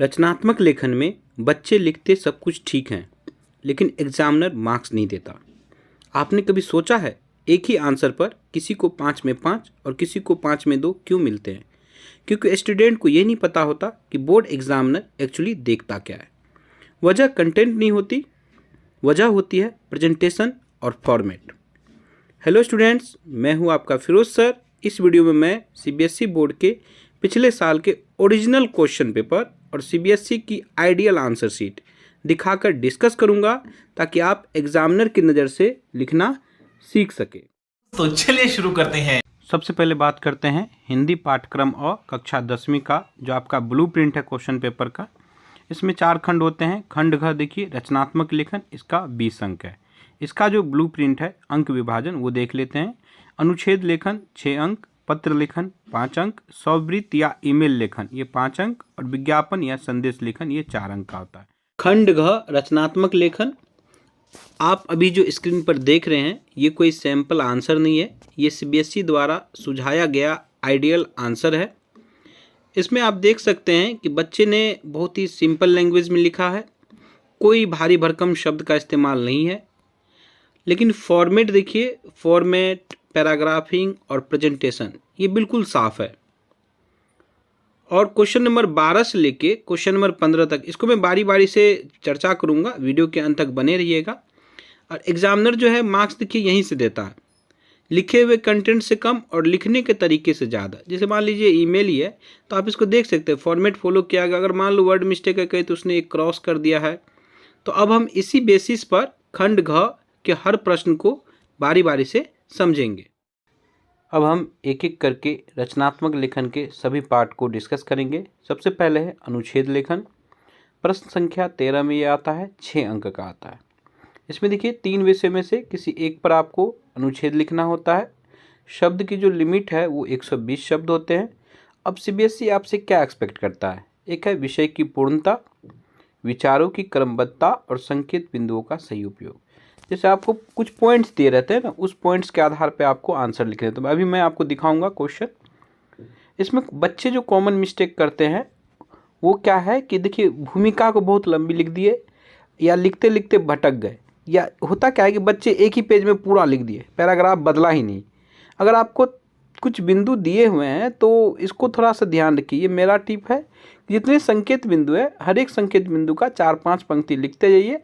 रचनात्मक लेखन में बच्चे लिखते सब कुछ ठीक हैं, लेकिन एग्जामिनर मार्क्स नहीं देता। आपने कभी सोचा है एक ही आंसर पर किसी को 5 में 5 और किसी को 5 में 2 क्यों मिलते हैं? क्योंकि स्टूडेंट को ये नहीं पता होता कि बोर्ड एग्जामिनर एक्चुअली देखता क्या है। वजह कंटेंट नहीं होती, वजह होती है प्रेजेंटेशन और फॉर्मेट। हेलो स्टूडेंट्स, मैं हूं आपका फिरोज सर। इस वीडियो में मैं सीबीएसई बोर्ड के पिछले साल के ओरिजिनल क्वेश्चन पेपर और सीबीएसई की आइडियल आंसर शीट दिखाकर डिस्कस करूंगा ताकि आप एग्जामिनर की नज़र से लिखना सीख सके। तो चलिए शुरू करते हैं। सबसे पहले बात करते हैं हिंदी पाठ्यक्रम और कक्षा 10वीं का जो आपका ब्लूप्रिंट है क्वेश्चन पेपर का। इसमें 4 खंड होते हैं। खंड घ देखिए रचनात्मक लेखन, इसका 20 अंक है। इसका जो ब्लूप्रिंट है अंक विभाजन वो देख लेते हैं। अनुच्छेद लेखन 6 अंक, पत्र लेखन 5 अंक, स्ववृत्त या ईमेल लेखन ये 5 अंक और विज्ञापन या संदेश लेखन ये 4 अंक का होता है। खंड घ रचनात्मक लेखन, आप अभी जो स्क्रीन पर देख रहे हैं ये कोई सैंपल आंसर नहीं है, ये सीबीएसई द्वारा सुझाया गया आइडियल आंसर है। इसमें आप देख सकते हैं कि बच्चे ने बहुत ही सिंपल लैंग्वेज में लिखा है, कोई भारी भरकम शब्द का इस्तेमाल नहीं है। लेकिन फॉर्मेट देखिए, फॉर्मेट, पैराग्राफिंग और प्रेजेंटेशन ये बिल्कुल साफ है। और क्वेश्चन नंबर 12 से लेके क्वेश्चन नंबर 15 तक इसको मैं बारी बारी से चर्चा करूंगा, वीडियो के अंत तक बने रहिएगा। और एग्जामिनर जो है मार्क्स देखिए यहीं से देता है, लिखे हुए कंटेंट से कम और लिखने के तरीके से ज़्यादा। जैसे मान लीजिए ईमेल ही है तो आप इसको देख सकते हैं, फॉर्मेट फॉलो किया गया। अगर मान लो वर्ड मिस्टेक है कहीं तो उसने एक क्रॉस कर दिया है। तो अब हम इसी बेसिस पर खंड घ के हर प्रश्न को बारी बारी से समझेंगे। अब हम एक एक करके रचनात्मक लेखन के सभी पार्ट को डिस्कस करेंगे। सबसे पहले है अनुच्छेद लेखन। प्रश्न संख्या 13 में ये आता है, 6 अंक का आता है। इसमें देखिए 3 विषय में से किसी एक पर आपको अनुच्छेद लिखना होता है। शब्द की जो लिमिट है वो 120 शब्द होते हैं। अब सीबीएसई आपसे क्या एक्सपेक्ट करता है? एक है विषय की पूर्णता, विचारों की क्रमबद्धता और संकेत बिंदुओं का सही उपयोग। जैसे आपको कुछ पॉइंट्स दिए रहते हैं ना, उस पॉइंट्स के आधार पे आपको आंसर लिखने हैं। तो अभी मैं आपको दिखाऊंगा क्वेश्चन। इसमें बच्चे जो कॉमन मिस्टेक करते हैं वो क्या है कि देखिए भूमिका को बहुत लंबी लिख दिए या लिखते लिखते भटक गए, या होता क्या है कि बच्चे एक ही पेज में पूरा लिख दिए, पैराग्राफ बदला ही नहीं। अगर आपको कुछ बिंदु दिए हुए हैं तो इसको थोड़ा सा ध्यान रखिए। ये मेरा टिप है, जितने संकेत बिंदु है हर एक संकेत बिंदु का 4-5 पंक्ति लिखते जाइए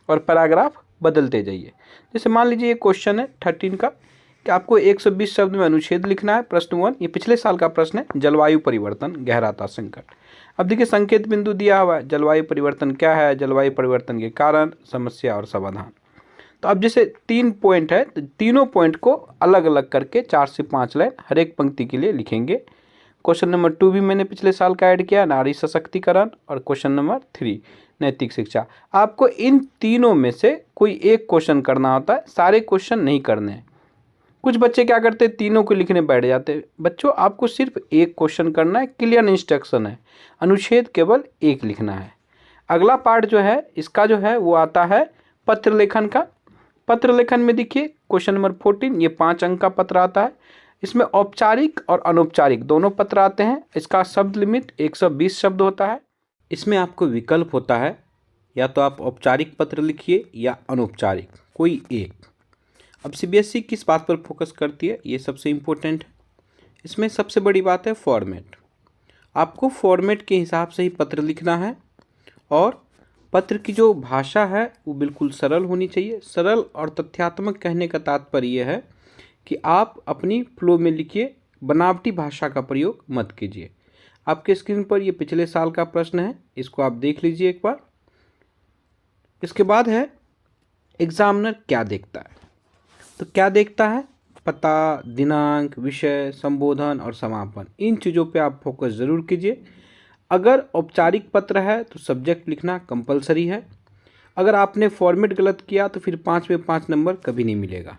और पैराग्राफ बदलते जाइए। जैसे मान लीजिए ये क्वेश्चन है 13 का कि आपको 120 शब्द में अनुच्छेद लिखना है। प्रश्न 1, ये पिछले साल का प्रश्न है, जलवायु परिवर्तन गहराता संकट। अब देखिए संकेत बिंदु दिया हुआ है, जलवायु परिवर्तन क्या है, जलवायु परिवर्तन के कारण, समस्या और समाधान। तो अब जैसे 3 पॉइंट है तो तीनों पॉइंट को अलग अलग करके 4 से 5 लाइन हर एक पंक्ति के लिए लिखेंगे। क्वेश्चन नंबर 2 भी मैंने पिछले साल का ऐड किया, नारी सशक्तिकरण। और क्वेश्चन नंबर 3 नैतिक शिक्षा। आपको इन तीनों में से कोई एक क्वेश्चन करना होता है, सारे क्वेश्चन नहीं करने हैं। कुछ बच्चे क्या करते हैं, तीनों को लिखने बैठ जाते हैं। बच्चों आपको सिर्फ एक क्वेश्चन करना है, क्लियर इंस्ट्रक्शन है, अनुच्छेद केवल एक लिखना है। अगला पार्ट जो है इसका जो है वो आता है पत्र लेखन का। पत्र लेखन में देखिए क्वेश्चन नंबर 14, ये 5 अंक का पत्र आता है। इसमें औपचारिक और अनौपचारिक दोनों पत्र आते हैं। इसका शब्द लिमिट 120 शब्द होता है। इसमें आपको विकल्प होता है, या तो आप औपचारिक पत्र लिखिए या अनौपचारिक, कोई एक। अब सीबीएसई किस बात पर फोकस करती है ये सबसे इम्पोर्टेंट है। इसमें सबसे बड़ी बात है फॉर्मेट। आपको फॉर्मेट के हिसाब से ही पत्र लिखना है और पत्र की जो भाषा है वो बिल्कुल सरल होनी चाहिए। सरल और तथ्यात्मक कहने का तात्पर्य यह है कि आप अपनी फ्लो में लिखिए, बनावटी भाषा का प्रयोग मत कीजिए। आपके स्क्रीन पर ये पिछले साल का प्रश्न है, इसको आप देख लीजिए एक बार। इसके बाद है एग्जामिनर क्या देखता है। तो क्या देखता है? पता, दिनांक, विषय, संबोधन और समापन, इन चीज़ों पे आप फोकस ज़रूर कीजिए। अगर औपचारिक पत्र है तो सब्जेक्ट लिखना कंपलसरी है। अगर आपने फॉर्मेट गलत किया तो फिर 5 में 5 नंबर कभी नहीं मिलेगा।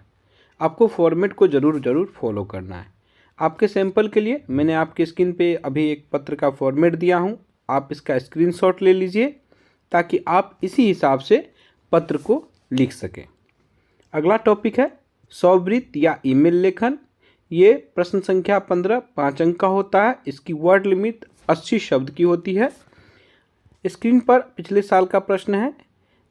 आपको फॉर्मेट को ज़रूर फॉलो करना है। आपके सैंपल के लिए मैंने आपके स्क्रीन पे अभी एक पत्र का फॉर्मेट दिया हूँ, आप इसका स्क्रीनशॉट ले लीजिए ताकि आप इसी हिसाब से पत्र को लिख सकें। अगला टॉपिक है स्ववृत्त या ईमेल लेखन। ये प्रश्न संख्या 15, 5 अंक का होता है। इसकी वर्ड लिमिट 80 शब्द की होती है। स्क्रीन पर पिछले साल का प्रश्न है।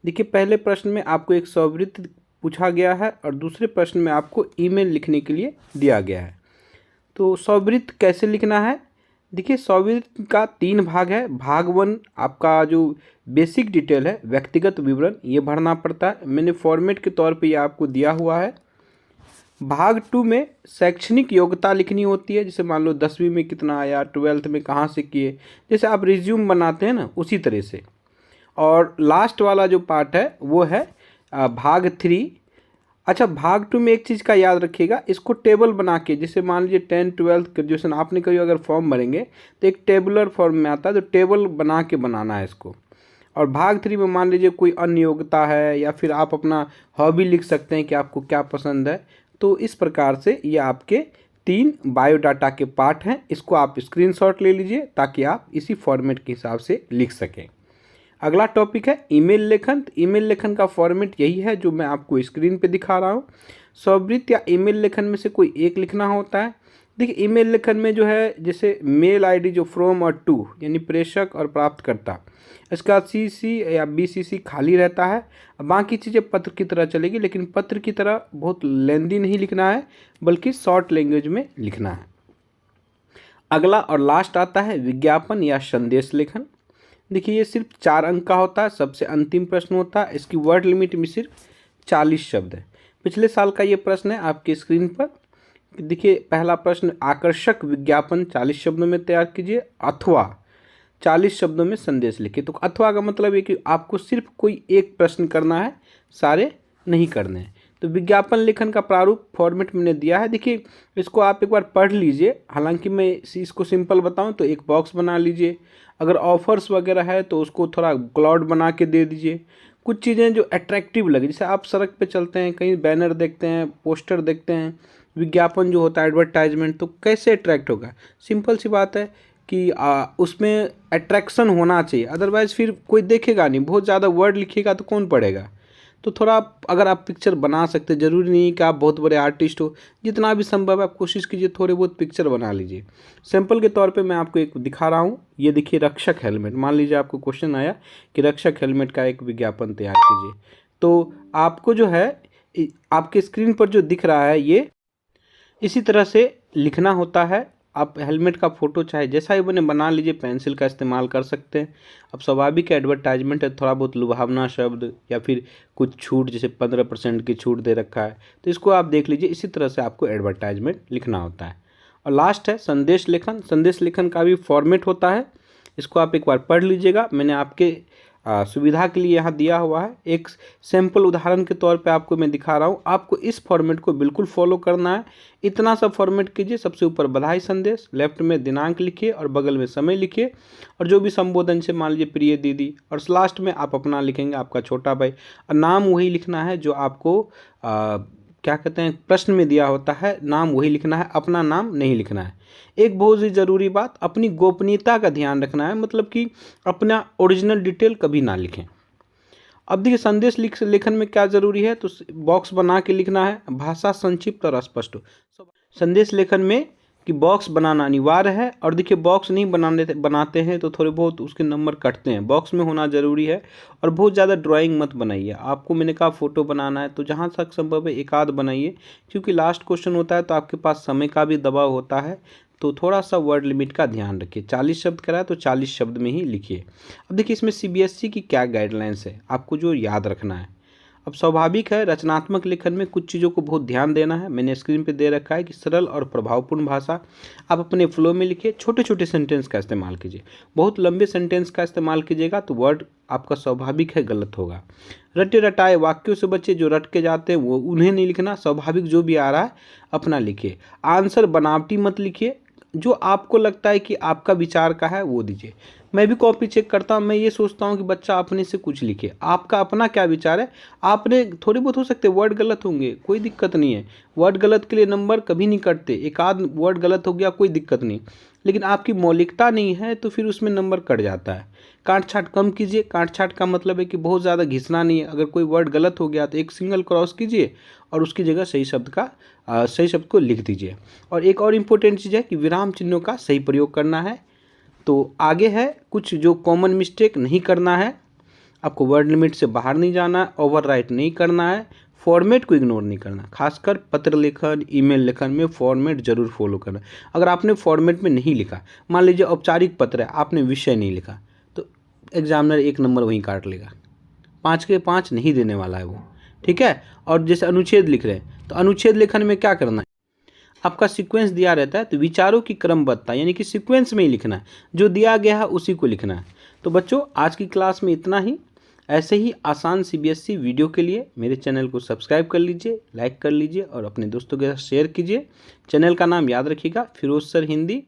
देखिए, पहले प्रश्न में आपको एक स्ववृत्त पूछा गया है और दूसरे प्रश्न में आपको ईमेल लिखने के लिए दिया गया है। तो स्ववृत्त कैसे लिखना है? देखिए, स्ववृत्त का 3 भाग है। भाग 1 आपका जो बेसिक डिटेल है, व्यक्तिगत विवरण, ये भरना पड़ता है। मैंने फॉर्मेट के तौर पे ये आपको दिया हुआ है। भाग 2 में शैक्षणिक योग्यता लिखनी होती है, जैसे मान लो 10वीं में कितना आया, 12th में कहाँ से किए, जैसे आप रिज्यूम बनाते हैं ना, उसी तरह से। और लास्ट वाला जो पार्ट है वो है भाग 3। अच्छा, भाग 2 में एक चीज़ का याद रखिएगा, इसको टेबल बना के, जैसे मान लीजिए 10th 12th ग्रेजुएशन आपने कभी अगर फॉर्म भरेंगे तो एक टेबुलर फॉर्म में आता है, तो टेबल बना के बनाना है इसको। और भाग 3 में मान लीजिए कोई अन्य योग्यता है या फिर आप अपना हॉबी लिख सकते हैं कि आपको क्या पसंद है। तो इस प्रकार से ये आपके 3 बायोडाटा के पार्ट हैं। इसको आप स्क्रीनशॉट ले लीजिए ताकि आप इसी फॉर्मेट के हिसाब से लिख सकें। अगला टॉपिक है ईमेल लेखन। तो ईमेल लेखन का फॉर्मेट यही है जो मैं आपको स्क्रीन पे दिखा रहा हूँ। स्ववृत्त या ईमेल लेखन में से कोई एक लिखना होता है। देखिए, ईमेल लेखन में जो है, जैसे मेल आईडी जो फ्रॉम और टू, यानी प्रेषक और प्राप्तकर्ता, इसका सीसी या बीसीसी खाली रहता है। बाकी चीज़ें पत्र की तरह चलेगी, लेकिन पत्र की तरह बहुत लेंदी नहीं लिखना है, बल्कि शॉर्ट लैंग्वेज में लिखना है। अगला और लास्ट आता है विज्ञापन या संदेश लेखन। देखिए, ये सिर्फ 4 अंक का होता है, सबसे अंतिम प्रश्न होता है। इसकी वर्ड लिमिट में सिर्फ 40 शब्द है। पिछले साल का ये प्रश्न है आपकी स्क्रीन पर। देखिए, पहला प्रश्न, आकर्षक विज्ञापन 40 शब्दों में तैयार कीजिए अथवा 40 शब्दों में संदेश लिखिए। तो अथवा का मतलब है कि आपको सिर्फ कोई एक प्रश्न करना है, सारे नहीं करने हैं। तो विज्ञापन लेखन का प्रारूप फॉर्मेट मैंने दिया है। देखिए, इसको आप एक बार पढ़ लीजिए। हालांकि मैं इसको सिंपल बताऊं तो एक बॉक्स बना लीजिए। अगर ऑफर्स वगैरह है तो उसको थोड़ा क्लाउड बना के दे दीजिए। कुछ चीज़ें जो अट्रैक्टिव लगे, जैसे आप सड़क पे चलते हैं, कहीं बैनर देखते हैं, पोस्टर देखते हैं, विज्ञापन जो होता है एडवर्टाइजमेंट, तो कैसे अट्रैक्ट होगा? सिंपल सी बात है कि उसमें अट्रैक्शन होना चाहिए, अदरवाइज़ फिर कोई देखेगा नहीं। बहुत ज़्यादा वर्ड लिखिएगा तो कौन पढ़ेगा? तो थोड़ा अगर आप पिक्चर बना सकते, ज़रूरी नहीं कि आप बहुत बड़े आर्टिस्ट हो, जितना भी संभव है आप कोशिश कीजिए थोड़े बहुत पिक्चर बना लीजिए। सैंपल के तौर पे मैं आपको एक दिखा रहा हूँ। ये देखिए, रक्षक हेलमेट। मान लीजिए आपको क्वेश्चन आया कि रक्षक हेलमेट का एक विज्ञापन तैयार कीजिए, तो आपको जो है आपके स्क्रीन पर जो दिख रहा है ये इसी तरह से लिखना होता है। आप हेलमेट का फ़ोटो चाहे जैसा ही बने बना लीजिए, पेंसिल का इस्तेमाल कर सकते हैं। अब स्वाभाविक एडवर्टाइजमेंट है, थोड़ा बहुत लुभावना शब्द या फिर कुछ छूट, जैसे 15% की छूट दे रखा है, तो इसको आप देख लीजिए। इसी तरह से आपको एडवर्टाइजमेंट लिखना होता है। और लास्ट है संदेश लेखन। संदेश लेखन का भी फॉर्मेट होता है, इसको आप एक बार पढ़ लीजिएगा। मैंने आपके सुविधा के लिए यहाँ दिया हुआ है। एक सैम्पल उदाहरण के तौर पे आपको मैं दिखा रहा हूँ। आपको इस फॉर्मेट को बिल्कुल फॉलो करना है। इतना सा फॉर्मेट कीजिए। सबसे ऊपर बधाई संदेश, लेफ्ट में दिनांक लिखिए और बगल में समय लिखिए, और जो भी संबोधन से, मान लीजिए प्रिय दीदी, और लास्ट में आप अपना लिखेंगे, आपका छोटा भाई। और नाम वही लिखना है जो आपको क्या कहते हैं, प्रश्न में दिया होता है। नाम वही लिखना है, अपना नाम नहीं लिखना है। एक बहुत ही ज़रूरी बात, अपनी गोपनीयता का ध्यान रखना है, मतलब कि अपना ओरिजिनल डिटेल कभी ना लिखें। अब देखिए, संदेश लेखन में क्या ज़रूरी है, तो बॉक्स बना के लिखना है, भाषा संक्षिप्त और स्पष्ट हो। संदेश लेखन में कि बॉक्स बनाना अनिवार्य है। और देखिए, बॉक्स नहीं बनाते हैं तो थोड़े बहुत उसके नंबर कटते हैं। बॉक्स में होना ज़रूरी है। और बहुत ज़्यादा ड्राइंग मत बनाइए। आपको मैंने कहा फ़ोटो बनाना है तो जहाँ तक संभव है एक आध बनाइए, क्योंकि लास्ट क्वेश्चन होता है तो आपके पास समय का भी दबाव होता है। तो थोड़ा सा वर्ड लिमिट का ध्यान रखिए। 40 शब्द करा है तो 40 शब्द में ही लिखिए। अब देखिए, इसमें CBSE की क्या गाइडलाइंस है, आपको जो याद रखना है। अब स्वाभाविक है, रचनात्मक लेखन में कुछ चीज़ों को बहुत ध्यान देना है। मैंने स्क्रीन पे दे रखा है कि सरल और प्रभावपूर्ण भाषा, आप अपने फ्लो में लिखिए। छोटे छोटे सेंटेंस का इस्तेमाल कीजिए। बहुत लंबे सेंटेंस का इस्तेमाल कीजिएगा तो वर्ड आपका स्वाभाविक है गलत होगा। रटे रटाए वाक्यों से बच्चे, जो रट के जाते हैं वो उन्हें नहीं लिखना। स्वाभाविक जो भी आ रहा है अपना लिखिए। आंसर बनावटी मत लिखिए। जो आपको लगता है कि आपका विचार का है वो दीजिए। मैं भी कॉपी चेक करता हूँ, मैं ये सोचता हूँ कि बच्चा अपने से कुछ लिखे, आपका अपना क्या विचार है। आपने थोड़ी बहुत हो सकते वर्ड गलत होंगे, कोई दिक्कत नहीं है। वर्ड गलत के लिए नंबर कभी नहीं कटते। एक आध वर्ड गलत हो गया कोई दिक्कत नहीं, लेकिन आपकी मौलिकता नहीं है तो फिर उसमें नंबर कट जाता है। काट छाट कम कीजिए। काट छाट का मतलब है कि बहुत ज़्यादा घिसना नहीं है। अगर कोई वर्ड गलत हो गया तो एक सिंगल क्रॉस कीजिए और उसकी जगह सही शब्द को लिख दीजिए। और एक और इम्पोर्टेंट चीज़ है कि विराम चिन्हों का सही प्रयोग करना है। तो आगे है कुछ जो कॉमन मिस्टेक नहीं करना है, आपको वर्ड लिमिट से बाहर नहीं जाना है, ओवरराइट नहीं करना है, फॉर्मेट को इग्नोर नहीं करना। खासकर पत्र लेखन, ईमेल लेखन में फॉर्मेट जरूर फॉलो करना। अगर आपने फॉर्मेट में नहीं लिखा, मान लीजिए औपचारिक पत्र है, आपने विषय नहीं लिखा, तो एग्जामिनर 1 नंबर वहीं काट लेगा, 5 के 5 नहीं देने वाला है वो, ठीक है। और जैसे अनुच्छेद लिख रहे हैं, तो अनुच्छेद लेखन में क्या करना है, आपका सीक्वेंस दिया रहता है, तो विचारों की क्रमबद्धता यानी कि सीक्वेंस में ही लिखना है, जो दिया गया है उसी को लिखना है। तो बच्चों आज की क्लास में इतना ही। ऐसे ही आसान CBSE वीडियो के लिए मेरे चैनल को सब्सक्राइब कर लीजिए, लाइक कर लीजिए और अपने दोस्तों के साथ शेयर कीजिए। चैनल का नाम याद रखिएगा, फिरोज सर हिंदी।